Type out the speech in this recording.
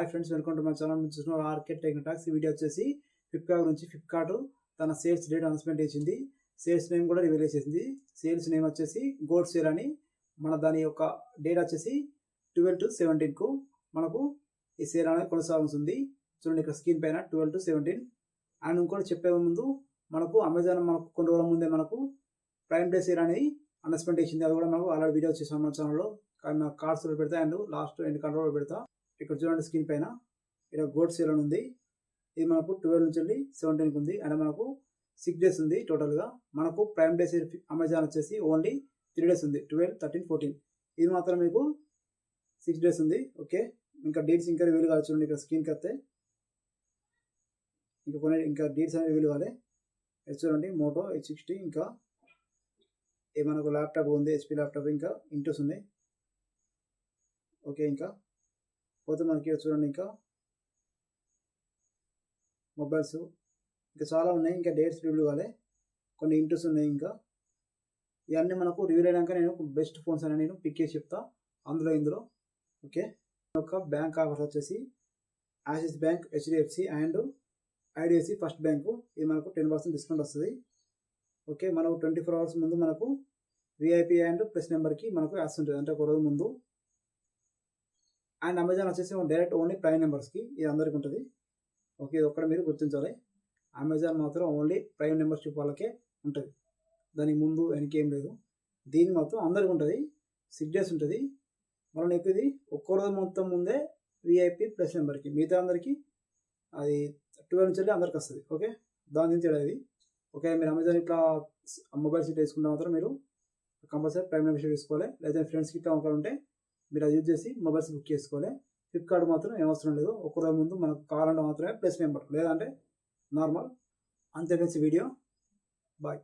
Hi friends, welcome to my channel. చూస్తున్నారు RK tech talks. ఈ video వచ్చేసి Flipkart గురించి. ఫ్లిప్కార్ట్ తన సేల్స్ డేట్ అనౌన్స్మెంట్ చేసింది. సేల్స్ నేమ్ కూడా రివీల్ చేసింది. సేల్స్ నేమ్ వచ్చేసి గోల్డ్ సేల్ అని. దాని యొక్క డేట్ వచ్చేసి 12 to 17కు మనకు ఈ సేల్ అనేది కొనసాగుతుంది. చూడండి ఇక్కడ స్క్రీన్ పైన 12 to 17. అండ్ ఇంకోటి చెప్పే ముందు మనకు అమెజాన్ కొన్ని రోజుల ముందే మనకు ప్రైమ్ డే సేల్ అనేది అనౌన్స్మెంట్ చేసింది. అది కూడా మనకు ఆల్రెడీ వీడియో వచ్చేసాం మన ఛానల్లో. కార్డ్స్ పెడతా అండ్ లాస్ట్ ఎండ్ కార్డ్ కూడా పెడతా. ఇక్కడ చూడండి స్క్రీన్ పైన ఇక్కడ గోల్డ్ సేల్ అని ఉంది. ఇది మనకు 12 నుంచి 17కి ఉంది. అండ్ మనకు 6 days ఉంది టోటల్గా. మనకు ప్రైమ్ డే సేల్ అమెజాన్ వచ్చేసి ఓన్లీ 3 days ఉంది, 12, 13, 14. ఇది మాత్రం మీకు 6 days ఉంది. ఓకే, ఇంకా డేట్స్ ఇంకా రివీల్ కావాలి. చూడండి ఇక్కడ స్క్రీన్కి వస్తే ఇంకా డేట్స్ అనేవి రివీల్ కావాలి. చూడండి మోటో H60, ఇంకా మనకు ల్యాప్టాప్ ఉంది, HP ల్యాప్టాప్, ఇంకా ఇంటూస్ ఉన్నాయి. ఓకే, ఇంకా పోతే మనకి చూడండి ఇంకా మొబైల్స్ ఇంకా చాలా ఉన్నాయి. ఇంకా డేట్స్ రివ్యూ కావాలి, కొన్ని ఇంటూస్ ఉన్నాయి. ఇంకా ఇవన్నీ మనకు రివ్యూ అయినాక నేను బెస్ట్ ఫోన్స్ అని నేను పిక్ చేసి చెప్తా ఇందులో. ఓకే, ఒక బ్యాంక్ ఆఫర్స్ వచ్చేసి axis bank, HDFC and IDFC first bank. ఇది మనకు 10% డిస్కౌంట్ వస్తుంది. ఓకే, మనకు 24 hours ముందు మనకు VIP అండ్ ప్లస్ నెంబర్కి మనకు యాక్సెస్ ఉంటుంది, అంటే ఒక రోజు ముందు. అండ్ అమెజాన్ వచ్చేసి డైరెక్ట్ ఓన్లీ ప్రైమ్ నెంబర్స్కి, ఇది అందరికి ఉంటుంది. ఓకే, ఇది ఒక్కడ మీరు గుర్తించాలి. అమెజాన్ మాత్రం ఓన్లీ ప్రైమ్ మెంబర్షిప్ వాళ్ళకే ఉంటుంది, దానికి ముందు వెనక ఏం లేదు. దీని మాత్రం అందరికి ఉంటుంది, 6 days ఉంటుంది. మనం నీకు ఇది ఒక్కో రోజు మొత్తం ముందే VIP ప్లస్ నెంబర్కి, మిగతా అందరికీ అది 12 నుంచి అందరికి వస్తుంది. ఓకే, దాని నుంచి ఇది. ఓకే, మీరు అమెజాన్ ఇట్లా మొబైల్స్ ఇట్లా వేసుకుంటే మాత్రం మీరు కంపల్సరీ ప్రైమ్ మెంబర్షిప్ తీసుకోవాలి. లేదా ఫ్రెండ్స్కి ఇట్లా ఒకరు ఉంటే మీరు అది యూజ్ చేసి మొబైల్స్ బుక్ చేసుకోవాలి. ఫ్లిప్కార్ట్ మాత్రం ఏం అవసరం లేదు, ఒక్క రోజు ముందు మనకు కావాలంటే మాత్రమే ప్లస్ నెంబర్, లేదంటే నార్మల్. అంతే ఫ్రెండ్స్ వీడియో. బాయ్.